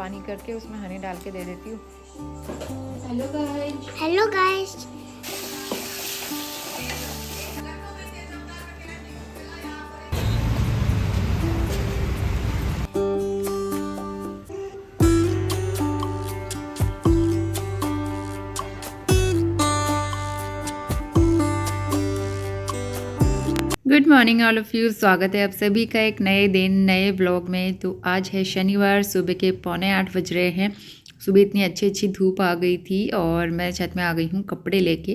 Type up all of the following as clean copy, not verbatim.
पानी करके उसमें हनी डाल के दे देती हूँ। Hello guys. Good morning all of you. स्वागत है आप सभी का एक नए दिन नए ब्लॉग में। तो आज है शनिवार, सुबह के 7:45 बज रहे हैं। सुबह इतनी अच्छी अच्छी धूप आ गई थी और मैं छत में आ गई हूँ कपड़े लेके।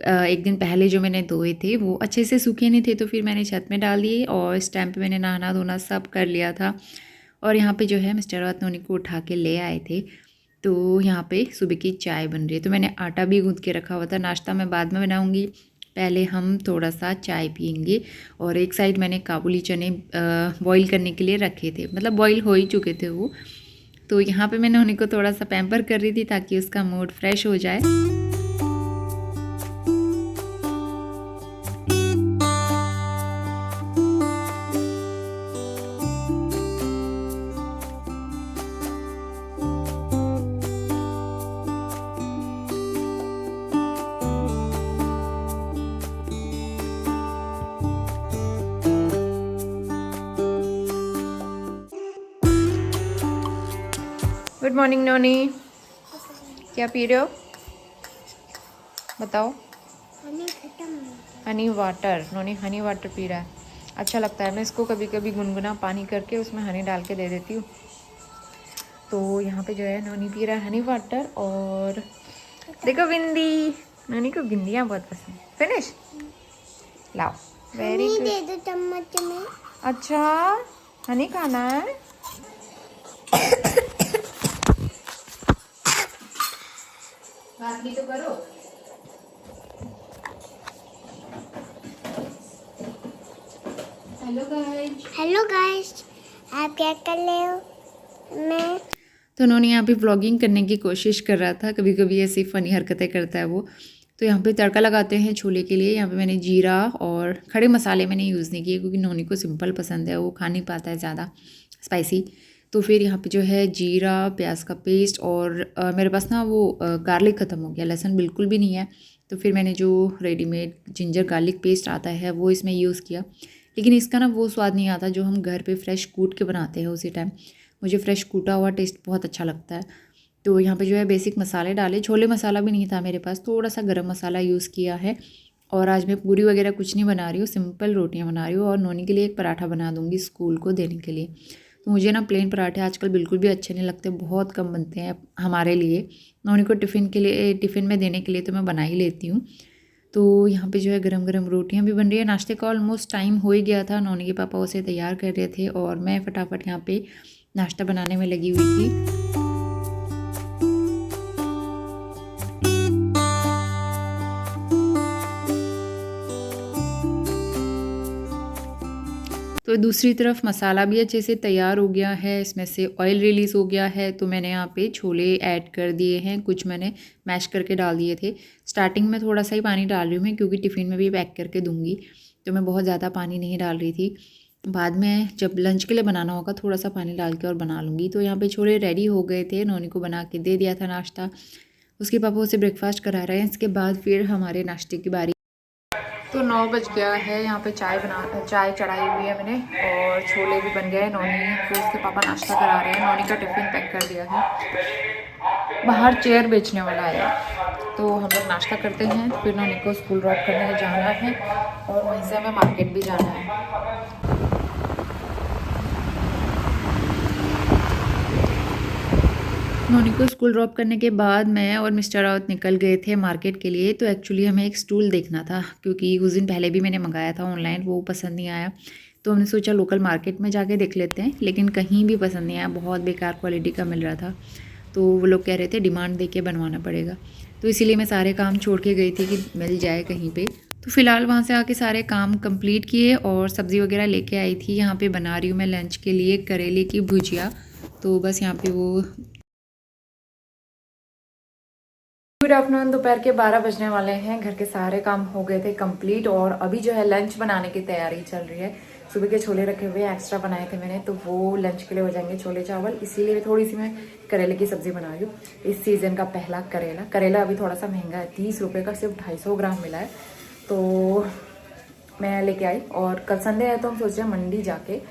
एक दिन पहले जो मैंने धोए थे वो अच्छे से सूखे नहीं थे, तो फिर मैंने छत में डाल दिए और इस टाइम पे मैंने नहाना धोना सब कर लिया था। और यहाँ पे जो है मिस्टर और नोनी को उठा के ले आए थे, तो यहाँ पे सुबह की चाय बन रही है। तो मैंने आटा भी गूँथ के रखा हुआ था, नाश्ता मैं बाद में बनाऊँगी, पहले हम थोड़ा सा चाय पियेंगे। और एक साइड मैंने काबुली चने बॉईल करने के लिए रखे थे, मतलब बॉईल हो ही चुके थे वो। तो यहाँ पे मैंने उन्हीं को थोड़ा सा पैम्पर कर रही थी ताकि उसका मूड फ्रेश हो जाए। गुड मॉर्निंग नोनी, क्या पी रहे हो बताओ? Honey water. Noni honey water पी रहा है, अच्छा लगता है। मैं इसको कभी कभी गुनगुना पानी करके उसमें हनी डाल के दे देती हूँ। तो यहाँ पे जो है नोनी पी रहा है हनी वाटर। और देखो बिंदी, नोनी को बिंदियाँ बहुत पसंद। फिनिश लाओ, वेरी गुड। दे दो चम्मच में। अच्छा हनी खाना है। बात भी तो करो। हेलो गाइस, आप क्या कर रहे हो? मैं तो उन्होंने यहाँ पे व्लॉगिंग करने की कोशिश कर रहा था, कभी कभी ऐसी फ़नी हरकतें करता है वो। तो यहाँ पे तड़का लगाते हैं छोले के लिए। यहाँ पे मैंने जीरा और खड़े मसाले मैंने यूज़ नहीं किए क्योंकि नोनी को सिंपल पसंद है, वो खा नहीं पाता है ज़्यादा स्पाइसी। तो फिर यहाँ पे जो है जीरा, प्याज का पेस्ट और मेरे पास ना वो गार्लिक ख़त्म हो गया, लहसुन बिल्कुल भी नहीं है। तो फिर मैंने जो रेडीमेड जिंजर गार्लिक पेस्ट आता है वो इसमें यूज़ किया, लेकिन इसका ना वो स्वाद नहीं आता जो हम घर पे फ्रेश कूट के बनाते हैं उसी टाइम। मुझे फ्रेश कूटा हुआ टेस्ट बहुत अच्छा लगता है। तो यहाँ पे जो है बेसिक मसाले डाले, छोले मसाला भी नहीं था मेरे पास, थोड़ा सा गरम मसाला यूज़ किया है। और आज मैं पूरी वगैरह कुछ नहीं बना रही हूँ, सिंपल रोटियाँ बना रही हूँ और नोनी के लिए एक पराठा बना दूँगी स्कूल को देने के लिए। तो मुझे ना प्लेन पराठे आजकल बिल्कुल भी अच्छे नहीं लगते, बहुत कम बनते हैं हमारे लिए। नोनी को टिफ़िन के लिए, टिफ़िन में देने के लिए तो मैं बना ही लेती हूँ। तो यहाँ पे जो है गरम गरम रोटियाँ भी बन रही है। नाश्ते का ऑलमोस्ट टाइम हो ही गया था, नोनी के पापा उसे तैयार कर रहे थे और मैं फटाफट यहाँ पे नाश्ता बनाने में लगी हुई थी। तो दूसरी तरफ मसाला भी अच्छे से तैयार हो गया है, इसमें से ऑयल रिलीज़ हो गया है। तो मैंने यहाँ पे छोले ऐड कर दिए हैं, कुछ मैंने मैश करके डाल दिए थे। स्टार्टिंग में थोड़ा सा ही पानी डाल रही हूँ मैं क्योंकि टिफ़िन में भी पैक करके दूँगी, तो मैं बहुत ज़्यादा पानी नहीं डाल रही थी। बाद में जब लंच के लिए बनाना होगा थोड़ा सा पानी डाल के और बना लूँगी। तो यहाँ पे छोले रेडी हो गए थे, नोनी को बना के दे दिया था नाश्ता। उसके पापा उसे ब्रेकफास्ट करा रहे हैं। इसके बाद फिर हमारे नाश्ते की बारी। तो 9 बज गया है, यहाँ पे चाय चढ़ाई हुई है मैंने और छोले भी बन गए हैं। नोनी फिर उसके पापा नाश्ता करा रहे हैं, नोनी का टिफ़िन पैक कर दिया है। बाहर चेयर बेचने वाला है, तो हम लोग नाश्ता करते हैं, फिर नोनी को स्कूल ड्रॉप करने जाना है और वहीं से हमें मार्केट भी जाना है। नोनी को स्कूल ड्रॉप करने के बाद मैं और मिस्टर रावत निकल गए थे मार्केट के लिए। तो एक्चुअली हमें एक स्टूल देखना था क्योंकि कुछ दिन पहले भी मैंने मंगाया था ऑनलाइन, वो पसंद नहीं आया। तो हमने सोचा लोकल मार्केट में जाके देख लेते हैं, लेकिन कहीं भी पसंद नहीं आया, बहुत बेकार क्वालिटी का मिल रहा था। तो वो लोग कह रहे थे डिमांड दे के बनवाना पड़ेगा, तो इसीलिए मैं सारे काम छोड़ के गई थी कि मिल जाए कहीं पर। तो फ़िलहाल वहाँ से आके सारे काम कंप्लीट किए और सब्ज़ी वगैरह लेके आई थी। यहाँ पे बना रही हूँ मैं लंच के लिए करेले की भुजिया। तो बस यहाँ पे वो गुड आफ्टरनून। दोपहर के 12 बजने वाले हैं। घर के सारे काम हो गए थे कंप्लीट और अभी जो है लंच बनाने की तैयारी चल रही है। सुबह के छोले रखे हुए एक्स्ट्रा बनाए थे मैंने, तो वो लंच के लिए हो जाएंगे छोले चावल। इसीलिए थोड़ी सी मैं करेले की सब्जी बना रही हूँ। इस सीज़न का पहला करेला अभी थोड़ा सा महंगा है, 30 रुपये का सिर्फ 250 ग्राम मिला है, तो मैं लेके आई। और कल संडे है तो हम सोच रहे हैं मंडी जाके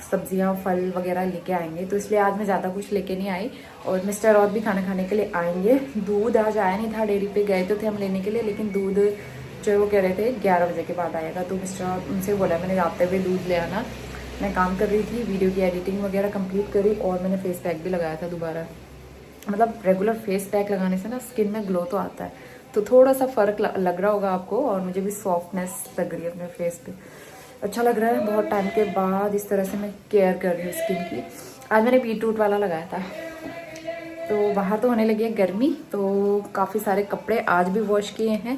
सब्जियां फल वगैरह लेके आएंगे, तो इसलिए आज मैं ज़्यादा कुछ लेके नहीं आई। और मिस्टर और भी खाना खाने के लिए आएंगे। दूध आज आया नहीं था, डेयरी पे गए तो थे हम लेने के लिए, लेकिन दूध जो है वो कह रहे थे 11 बजे के बाद आएगा, तो मिस्टर उनसे बोला मैंने आते हुए दूध ले आना। मैं काम कर रही थी, वीडियो की एडिटिंग वगैरह कंप्लीट करी और मैंने फेस पैक भी लगाया था दोबारा। मतलब रेगुलर फेस पैक लगाने से ना स्किन में ग्लो तो आता है, तो थोड़ा सा फ़र्क लग रहा होगा आपको। और मुझे भी सॉफ्टनेस लग रही है अपने फेस पे, अच्छा लग रहा है। बहुत टाइम के बाद इस तरह से मैं केयर कर रही हूँ स्किन की। आज मैंने बीटरूट वाला लगाया था। तो बाहर तो होने लगी है गर्मी, तो काफ़ी सारे कपड़े आज भी वॉश किए हैं।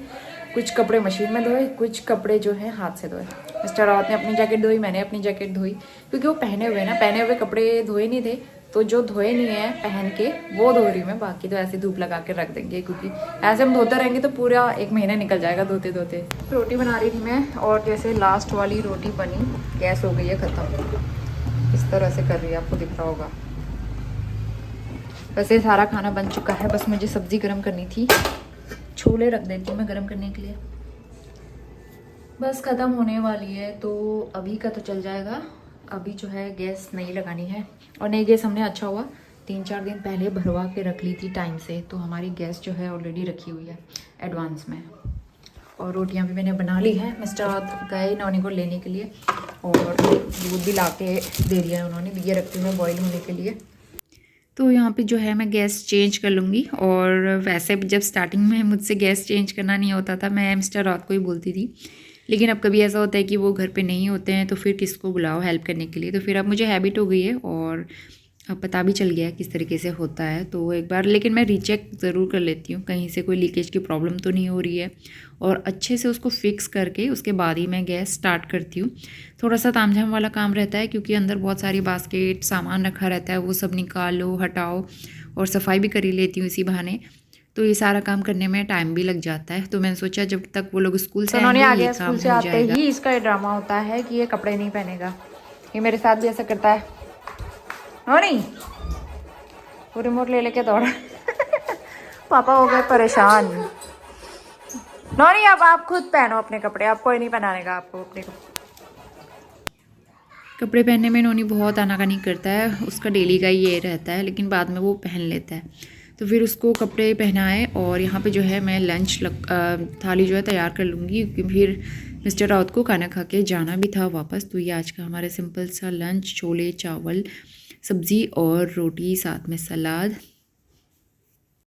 कुछ कपड़े मशीन में धोए, कुछ कपड़े जो है हाथ से धोए। मिस्टर रावत ने अपनी जैकेट धोई, मैंने अपनी जैकेट धोई, क्योंकि वो पहने हुए कपड़े धोए नहीं थे, तो जो धोए नहीं है पहन के वो धो रही हूँ मैं। बाकी तो ऐसे धूप लगा के रख देंगे, क्योंकि ऐसे हम धोते रहेंगे तो पूरा एक महीना निकल जाएगा धोते धोते। रोटी बना रही थी मैं, और जैसे लास्ट वाली रोटी बनी, गैस हो गई है ख़त्म। इस तरह से कर रही है, आपको दिख रहा होगा। वैसे सारा खाना बन चुका है, बस मुझे सब्ज़ी गर्म करनी थी। छोले रख देती हूँ मैं गर्म करने के लिए। बस ख़त्म होने वाली है, तो अभी का तो चल जाएगा। अभी जो है गैस नहीं लगानी है। और नई गैस हमने अच्छा हुआ 3-4 दिन पहले भरवा के रख ली थी टाइम से, तो हमारी गैस जो है ऑलरेडी रखी हुई है एडवांस में। और रोटियां भी मैंने बना ली हैं। मिस्टर गए नौनी को लेने के लिए, और दूध भी ला के दे दिया है उन्होंने, ये रखती हूँ मैं बॉईल होने के लिए। तो यहाँ पे जो है मैं गैस चेंज कर लूँगी। और वैसे जब स्टार्टिंग में मुझसे गैस चेंज करना नहीं होता था, मैं मिस्टर रात को ही बोलती थी, लेकिन अब कभी ऐसा होता है कि वो घर पे नहीं होते हैं, तो फिर किसको बुलाओ हेल्प करने के लिए। तो फिर अब मुझे हैबिट हो गई है और अब पता भी चल गया है किस तरीके से होता है। तो एक बार लेकिन मैं रीचेक ज़रूर कर लेती हूँ, कहीं से कोई लीकेज की प्रॉब्लम तो नहीं हो रही है, और अच्छे से उसको फिक्स करके उसके बाद ही मैं गैस स्टार्ट करती हूँ। थोड़ा सा तामझाम वाला काम रहता है, क्योंकि अंदर बहुत सारी बास्केट सामान रखा रहता है, वो सब निकालो हटाओ, और सफाई भी कर ही लेती हूँ इसी बहाने। तो ये सारा काम करने में टाइम भी लग जाता है। तो मैंने सोचा जब तक वो लोग स्कूल से आएंगे, स्कूल से आते ही इसका ये ड्रामा होता है कि ये कपड़े नहीं पहनेगा। ये मेरे साथ भी ऐसा करता है। हो नहीं, वो रिमोट ले लेके दौड़ा। पापा हो गए परेशान। नौनी अब आप खुद पहनो अपने कपड़े, आप कोई नहीं पहनाने का आपको अपने कपड़े पहनने में। नौनी बहुत आनाकानी करता है, उसका डेली का ये रहता है, लेकिन बाद में वो पहन लेता है। तो फिर उसको कपड़े पहनाए, और यहाँ पे जो है मैं लंच थाली जो है तैयार कर लूँगी, क्योंकि फिर मिस्टर राउत को खाना खा के जाना भी था वापस। तो ये आज का हमारा सिंपल सा लंच, छोले चावल सब्ज़ी और रोटी, साथ में सलाद।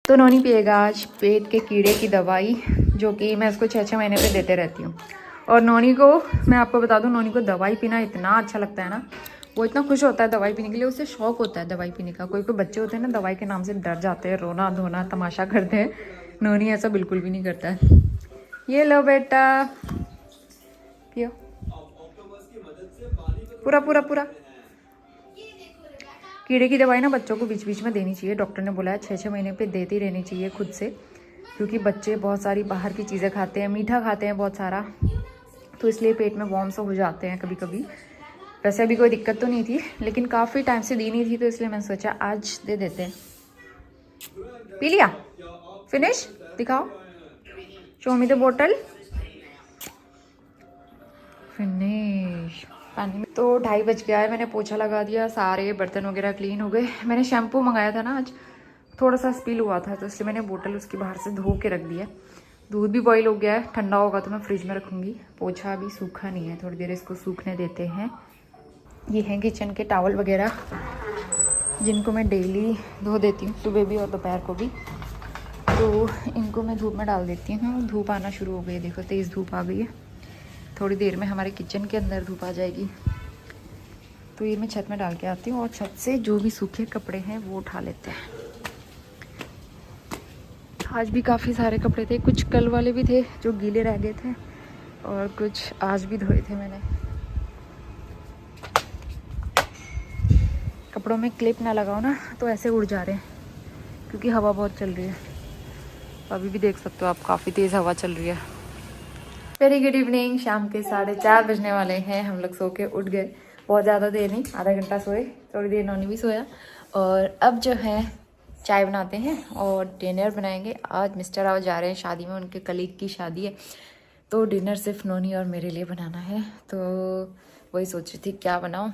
तो नौनी पिएगा आज पेट के कीड़े की दवाई, जो कि मैं उसको 6-6 महीने पे देते रहती हूँ। और नौनी को मैं आपको बता दूँ, नौनी को दवाई पीना इतना अच्छा लगता है ना, वो इतना खुश होता है दवाई पीने के लिए, उसे शौक होता है दवाई पीने का। कोई कोई बच्चे होते हैं ना, दवाई के नाम से डर जाते हैं, रोना धोना तमाशा करते हैं। नौनी ऐसा बिल्कुल भी नहीं करता है। ये लो बेटा, पियो पूरा पूरा पूरा। कीड़े की दवाई ना बच्चों को बीच बीच में देनी चाहिए, डॉक्टर ने बोला है 6-6 महीने पे देती रहनी चाहिए खुद से, क्योंकि बच्चे बहुत सारी बाहर की चीज़ें खाते हैं, मीठा खाते हैं बहुत सारा, तो इसलिए पेट में वॉर्म सा हो जाते हैं कभी कभी। वैसे अभी कोई दिक्कत तो नहीं थी, लेकिन काफ़ी टाइम से दी नहीं थी, तो इसलिए मैंने सोचा आज दे देते हैं। पी लिया? फिनिश? दिखाओ, शो मी द बोतल। फिनिश। पानी में तो 2:30 बज गया है, मैंने पोछा लगा दिया, सारे बर्तन वगैरह क्लीन हो गए। मैंने शैम्पू मंगाया था ना आज, थोड़ा सा स्पिल हुआ था, तो इसलिए मैंने बोतल उसकी बाहर से धो के रख दिया। दूध भी बॉईल हो गया है, ठंडा होगा तो मैं फ्रिज में रखूँगी। पोछा अभी सूखा नहीं है, थोड़ी देर इसको सूखने देते हैं। ये हैं किचन के टॉवल वगैरह, जिनको मैं डेली धो देती हूँ, सुबह भी और दोपहर को भी। तो इनको मैं धूप में डाल देती हूँ। धूप आना शुरू हो गई है, देखो तेज़ धूप आ गई है। थोड़ी देर में हमारे किचन के अंदर धूप आ जाएगी, तो ये मैं छत में डाल के आती हूँ, और छत से जो भी सूखे कपड़े हैं वो उठा लेते हैं। आज भी काफ़ी सारे कपड़े थे, कुछ कल वाले भी थे जो गीले रह गए थे, और कुछ आज भी धोए थे मैंने। कपड़ों में क्लिप ना लगाओ ना, तो ऐसे उड़ जा रहे हैं, क्योंकि हवा बहुत चल रही है। अभी भी देख सकते हो आप, काफ़ी तेज़ हवा चल रही है। Very good evening. शाम के 4:30 बजने वाले हैं। हम लोग सो के उठ गए, बहुत ज़्यादा देर नहीं, आधा घंटा सोए, थोड़ी देर नॉनी भी सोया। और अब जो है चाय बनाते हैं और डिनर बनाएंगे। आज मिस्टर आओ जा रहे हैं शादी में, उनके कलीग की शादी है, तो डिनर सिर्फ नोनी और मेरे लिए बनाना है। तो वही सोच रही थी क्या बनाऊं।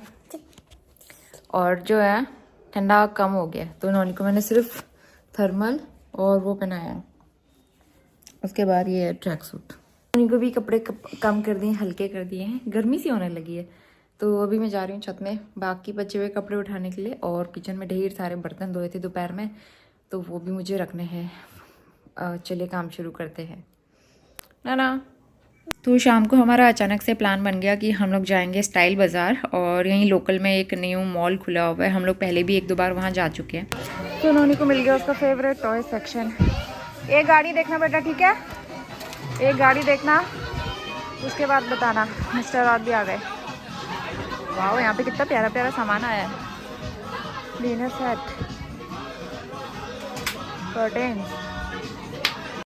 और जो है ठंडा कम हो गया, तो नोनी को मैंने सिर्फ थर्मल और वो पहनाया, उसके बाद ये है ट्रैक सूट। नोनी को भी कपड़े कम कर दिए, हल्के कर दिए हैं, गर्मी सी होने लगी है। तो अभी मैं जा रही हूँ छत में बाकी बचे हुए कपड़े उठाने के लिए, और किचन में ढेर सारे बर्तन धोए थे दोपहर में, तो वो भी मुझे रखने हैं। चलिए काम शुरू करते हैं ना। तो शाम को हमारा अचानक से प्लान बन गया कि हम लोग जाएंगे स्टाइल बाज़ार, और यहीं लोकल में एक न्यू मॉल खुला हुआ है, हम लोग पहले भी 1-2 बार वहाँ जा चुके हैं। तो नोनी को मिल गया उसका फेवरेट टॉय सेक्शन। एक गाड़ी देखना बेटा, ठीक है, एक गाड़ी देखना, उसके बाद बताना। मिस्टर रात भी आ गए। वाह, यहाँ पे कितना प्यारा प्यारा सामान आया है। Dinner set, curtain.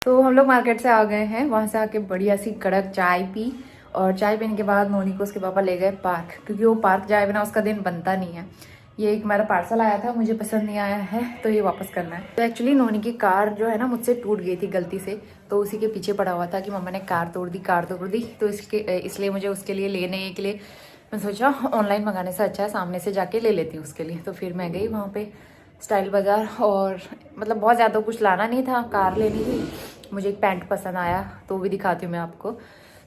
तो हम लोग मार्केट से आ गए हैं, वहाँ से आके बढ़िया सी कड़क चाय पी, और चाय पीने के बाद नोनी को उसके पापा ले गए पार्क, क्योंकि वो पार्क जाए बिना उसका दिन बनता नहीं है। ये एक हमारा पार्सल आया था, मुझे पसंद नहीं आया है, तो ये वापस करना है। तो एक्चुअली नोनी की कार जो है ना मुझसे टूट गई थी गलती से, तो उसी के पीछे पड़ा हुआ था कि मम्मा ने कार तोड़ दी। तो इसलिए मुझे उसके लिए लेने के लिए मैं सोचा ऑनलाइन मंगाने से अच्छा है सामने से जाके ले लेती हूँ उसके लिए। तो फिर मैं गई वहाँ पे स्टाइल बाज़ार, और मतलब बहुत ज़्यादा कुछ लाना नहीं था, कार लेनी थी। मुझे एक पैंट पसंद आया, तो भी दिखाती हूँ मैं आपको।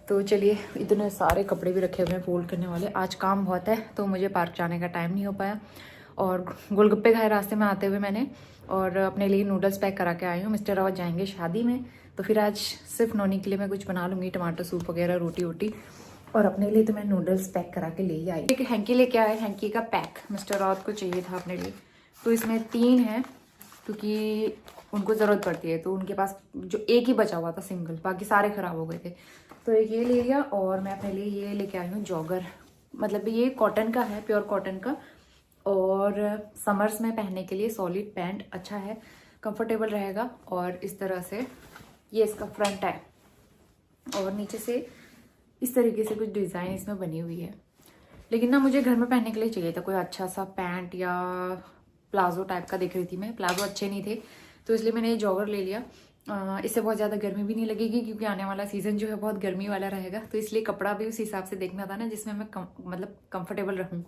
तो चलिए, इतने सारे कपड़े भी रखे हुए हैं फोल्ड करने वाले, आज काम बहुत है, तो मुझे पार्क जाने का टाइम नहीं हो पाया। और गोलगप्पे खाए रास्ते में आते हुए मैंने, और अपने लिए नूडल्स पैक करा के आई हूँ। मिस्टर रावत जाएंगे शादी में, तो फिर आज सिर्फ नोनी के लिए मैं कुछ बना लूँगी, टमाटर सूप वगैरह, रोटी वोटी, और अपने लिए तो मैं नूडल्स पैक करा के ले ही आई। एक हैंकी लेके आए, हैंकी का पैक मिस्टर रावत को चाहिए था अपने लिए, तो इसमें 3 है, क्योंकि उनको ज़रूरत पड़ती है। तो उनके पास जो एक ही बचा हुआ था सिंगल, बाकी सारे ख़राब हो गए थे, तो एक ये ले लिया। और मैं अपने लिए ये लेके आई हूँ जॉगर, मतलब ये कॉटन का है, प्योर कॉटन का, और समर्स में पहनने के लिए सॉलिड पैंट अच्छा है, कंफर्टेबल रहेगा। और इस तरह से ये इसका फ्रंट है, और नीचे से इस तरीके से कुछ डिज़ाइन इसमें बनी हुई है। लेकिन ना मुझे घर में पहनने के लिए चाहिए था कोई अच्छा सा पैंट, या प्लाजो टाइप का देख रही थी मैं, प्लाजो अच्छे नहीं थे, तो इसलिए मैंने ये जॉगर ले लिया। इससे बहुत ज़्यादा गर्मी भी नहीं लगेगी, क्योंकि आने वाला सीज़न जो है बहुत गर्मी वाला रहेगा, तो इसलिए कपड़ा भी उस हिसाब से देखना था ना जिसमें मैं मतलब कंफर्टेबल रहूँ,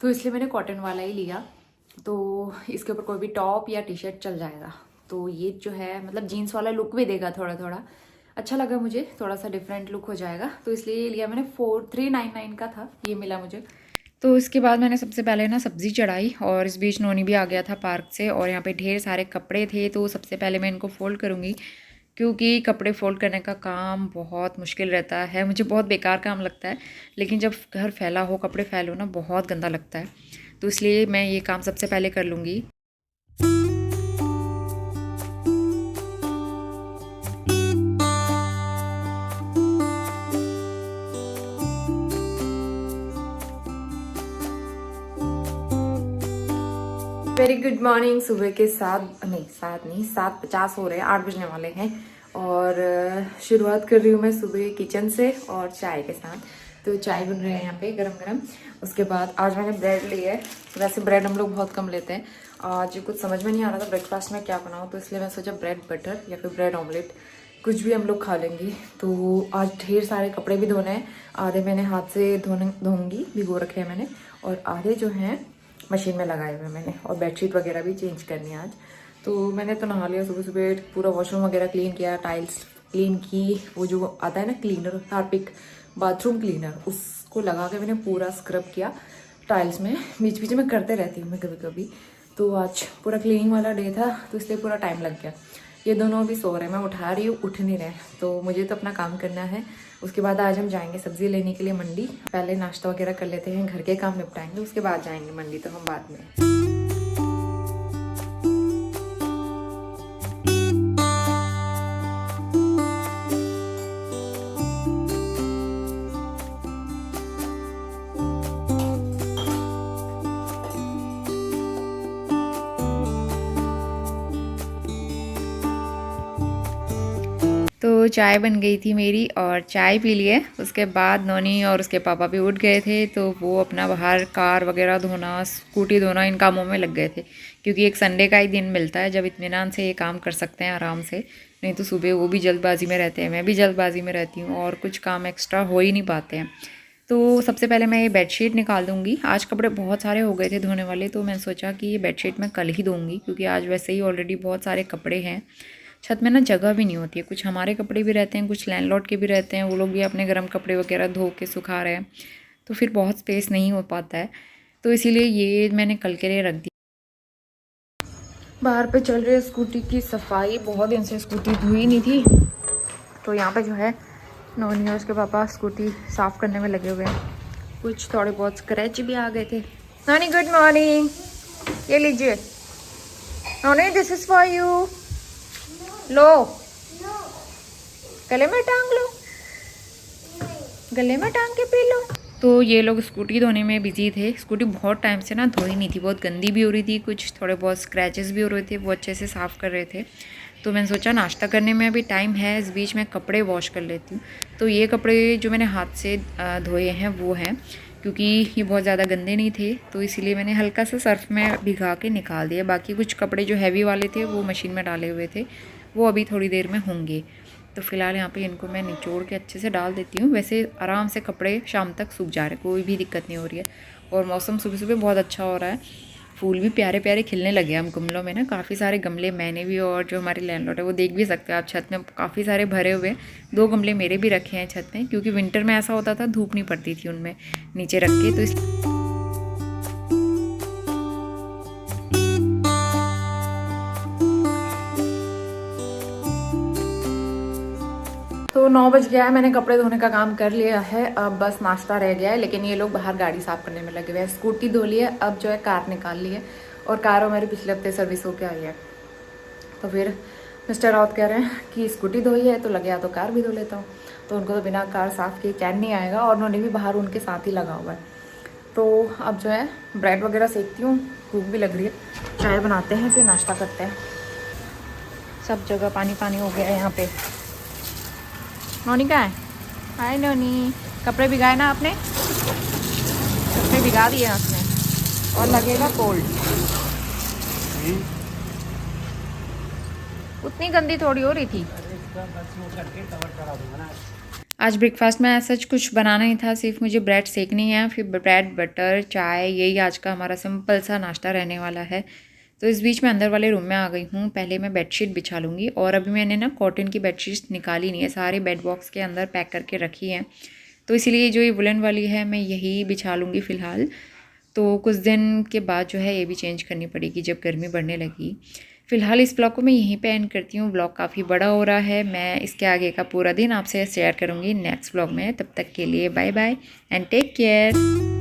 तो इसलिए मैंने कॉटन वाला ही लिया। तो इसके ऊपर कोई भी टॉप या टी शर्ट चल जाएगा। तो ये जो है मतलब जीन्स वाला लुक भी देगा, थोड़ा थोड़ा अच्छा लगा मुझे, थोड़ा सा डिफरेंट लुक हो जाएगा, तो इसलिए ये लिया मैंने। 399 का था, ये मिला मुझे। तो इसके बाद मैंने सबसे पहले ना सब्ज़ी चढ़ाई, और इस बीच नोनी भी आ गया था पार्क से, और यहाँ पे ढेर सारे कपड़े थे, तो सबसे पहले मैं इनको फ़ोल्ड करूँगी, क्योंकि कपड़े फ़ोल्ड करने का काम बहुत मुश्किल रहता है, मुझे बहुत बेकार काम लगता है। लेकिन जब घर फैला हो, कपड़े फैलो ना, बहुत गंदा लगता है, तो इसलिए मैं ये काम सबसे पहले कर लूँगी। Very good morning. सुबह के 7:50 हो रहे हैं, 8 बजने वाले हैं, और शुरुआत कर रही हूँ मैं सुबह किचन से और चाय के साथ। तो चाय बन रही है यहाँ पे गरम गरम। उसके बाद आज मैंने ब्रेड ली है, वैसे ब्रेड हम लोग बहुत कम लेते हैं, आज कुछ समझ में नहीं आ रहा था ब्रेकफास्ट में क्या बनाऊँ, तो इसलिए मैं सोचा ब्रेड बटर या फिर ब्रेड ऑमलेट, कुछ भी हम लोग खा लेंगे। तो आज ढेर सारे कपड़े भी धोने हैं, आधे मैंने हाथ से धोऊंगी, भिगो रखे हैं मैंने, और आधे जो हैं मशीन में लगाए हुए मैंने, और बेडशीट वगैरह भी चेंज करनी है आज। तो मैंने तो नहा लिया सुबह सुबह, पूरा वॉशरूम वगैरह क्लीन किया, टाइल्स क्लीन की, वो जो आता है ना क्लीनर, हार्पिक बाथरूम क्लीनर, उसको लगा के मैंने पूरा स्क्रब किया टाइल्स में। बीच बीच में करते रहती हूँ मैं कभी कभी, तो आज पूरा क्लीनिंग वाला डे था, तो इसलिए पूरा टाइम लग गया। ये दोनों अभी सो रहे हैं, मैं उठा रही हूँ, उठ नहीं रहे, तो मुझे तो अपना काम करना है। उसके बाद आज हम जाएंगे सब्जी लेने के लिए मंडी, पहले नाश्ता वगैरह कर लेते हैं, घर के काम निपटाएंगे, उसके बाद जाएंगे मंडी, तो हम बाद में। चाय बन गई थी मेरी और चाय पी लिए। उसके बाद नोनी और उसके पापा भी उठ गए थे, तो वो अपना बाहर कार वगैरह धोना, स्कूटी धोना, इन कामों में लग गए थे, क्योंकि एक संडे का ही दिन मिलता है जब इत्मीनान से ये काम कर सकते हैं आराम से। नहीं तो सुबह वो भी जल्दबाजी में रहते हैं, मैं भी जल्दबाजी में रहती हूँ और कुछ काम एक्स्ट्रा हो ही नहीं पाते हैं। तो सबसे पहले मैं ये बेडशीट निकाल दूँगी। आज कपड़े बहुत सारे हो गए थे धोने वाले, तो मैंने सोचा कि ये बेडशीट मैं कल ही दूँगी, क्योंकि आज वैसे ही ऑलरेडी बहुत सारे कपड़े हैं। छत में ना जगह भी नहीं होती है, कुछ हमारे कपड़े भी रहते हैं, कुछ लैंडलॉर्ड के भी रहते हैं, वो लोग भी अपने गर्म कपड़े वगैरह धो के सुखा रहे हैं, तो फिर बहुत स्पेस नहीं हो पाता है। तो इसीलिए ये मैंने कल के लिए रख दी। बाहर पे चल रही है स्कूटी की सफाई, बहुत दिन से स्कूटी धोई नहीं थी, तो यहाँ पे जो है नोनी और उसके पापा स्कूटी साफ़ करने में लगे हुए हैं। कुछ थोड़े बहुत स्क्रैच भी आ गए थे। नोनी गुड मॉर्निंग, ये लीजिए नोनी, दिस इज़ फॉर यू। लो, गले में टांग लो, गले में टांग के पी लो। तो ये लोग स्कूटी धोने में बिजी थे। स्कूटी बहुत टाइम से ना धोई नहीं थी, बहुत गंदी भी हो रही थी, कुछ थोड़े बहुत स्क्रैचेस भी हो रहे थे, वो अच्छे से साफ़ कर रहे थे। तो मैंने सोचा नाश्ता करने में अभी टाइम है, इस बीच में कपड़े वॉश कर लेती हूँ। तो ये कपड़े जो मैंने हाथ से धोए हैं वो हैं, क्योंकि ये बहुत ज़्यादा गंदे नहीं थे, तो इसीलिए मैंने हल्का सा सर्फ में भिगा के निकाल दिया। बाकी कुछ कपड़े जो हैवी वाले थे वो मशीन में डाले हुए थे, वो अभी थोड़ी देर में होंगे। तो फ़िलहाल यहाँ पे इनको मैं निचोड़ के अच्छे से डाल देती हूँ। वैसे आराम से कपड़े शाम तक सूख जा रहे हैं, कोई भी दिक्कत नहीं हो रही है। और मौसम सुबह सुबह बहुत अच्छा हो रहा है, फूल भी प्यारे प्यारे खिलने लगे। हम गमलों में ना काफ़ी सारे गमले मैंने भी, और जो हमारे लैंडलॉर्ड है वो देख भी सकते हो आप, छत में काफ़ी सारे भरे हुए। 2 गमले मेरे भी रखे हैं छत में, क्योंकि विंटर में ऐसा होता था धूप नहीं पड़ती थी उनमें नीचे रख के, तो इस तो 9 बज गया है, मैंने कपड़े धोने का काम कर लिया है, अब बस नाश्ता रह गया है। लेकिन ये लोग बाहर गाड़ी साफ़ करने में लगे हुए हैं। स्कूटी धो ली है, अब जो है कार निकाल ली है, और कार हमारी पिछले हफ्ते सर्विस होके आई है। तो फिर मिस्टर राउत कह रहे हैं कि स्कूटी धोई है तो लगे या तो कार भी धो लेता हूँ। तो उनको तो बिना कार साफ़ किए चैन नहीं आएगा, और उन्होंने भी बाहर उनके साथ ही लगा हुआ है। तो अब जो है ब्रेड वगैरह सेकती हूँ, भूख भी लग रही है, चाय बनाते हैं फिर नाश्ता करते हैं। सब जगह पानी पानी हो गया है यहाँ पे। नोनी कहाँ है? हाय नोनी, कपड़े भिगाए ना आपने? कपड़े भिगा दिए आपने, और लगेगा कोल्ड। उतनी गंदी थोड़ी हो रही थी। आज ब्रेकफास्ट में ऐसा कुछ बनाना ही था, सिर्फ मुझे ब्रेड सेकनी है, फिर ब्रेड बटर चाय, यही आज का हमारा सिंपल सा नाश्ता रहने वाला है। तो इस बीच मैं अंदर वाले रूम में आ गई हूँ। पहले मैं बेडशीट बिछा लूँगी, और अभी मैंने ना कॉटन की बेडशीट निकाली नहीं है, सारे बेड बॉक्स के अंदर पैक करके रखी हैं। तो इसलिए जो ये वुलन वाली है मैं यही बिछा लूँगी फ़िलहाल। तो कुछ दिन के बाद जो है ये भी चेंज करनी पड़ेगी जब गर्मी बढ़ने लगी। फ़िलहाल इस ब्लॉग को मैं यहीं पे एंड करती हूँ। ब्लॉग काफ़ी बड़ा हो रहा है, मैं इसके आगे का पूरा दिन आपसे शेयर करूँगी नेक्स्ट ब्लॉग में। तब तक के लिए bye bye and take care.